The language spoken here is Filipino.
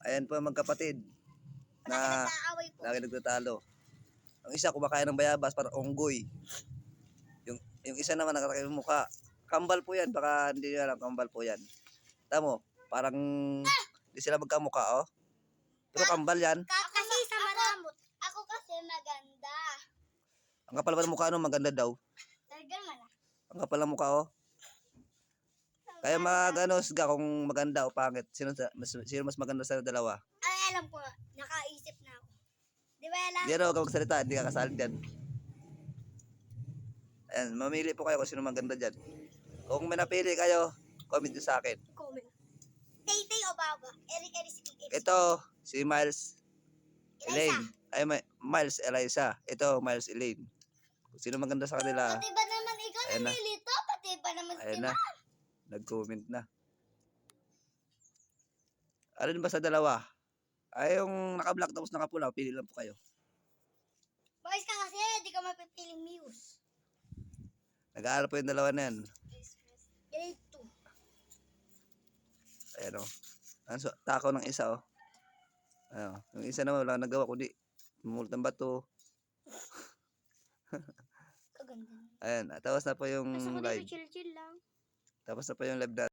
Ayan po magkapatid na Nag-aaway po. lagi nagtatalo. Ang isa kumakain ng bayabas para unggoy. Yung isa naman nakakakit ng mukha. Kambal po yan, baka hindi nyo alam, kambal po yan. Tamo, parang hindi sila magkamukha, oh. Pero kambal yan. Kasi sa maramot. Ako kasi maganda. Ang kapal pa ng mukha, no, maganda daw. Talaga man. Ang kapal ng mukha, oh. Kaya mag-ano kung maganda o pangit. Sino mas maganda sa dalawa? Ay, alam ko. Nakaisip na ako. Di ba, Ella? Hindi ako magsalita, hindi ka kasali dyan. Ayan, mamili po kayo kung sino maganda dyan. Kung may napili kayo, comment nyo sa akin. Comment. Tay-tay o baba? Eric. Ito, si Miles Elaine. Ay, Miles Eliza. Ito, Miles Elaine. Kung sino maganda sa kanila. Pati ba naman ikaw Ayan na. nalilito? Pati ba naman si Ayan na. Nag-comment na. Alin ba sa dalawa? Ay, yung naka-black tapos nakapula. Pili lang po kayo. Boys ka kasi, di ka mapipiling Muse. Nag-aaral po yung dalawa na yan. Grade 2. Ayan o. Takaw ng isa o. Ayan, yung isa naman wala nagawa kundi tumulot ng bato. Kaganda. Ayan, tapos na po yung Gusto ko live. dito chill-chill lang. Tapos na po yung live natin.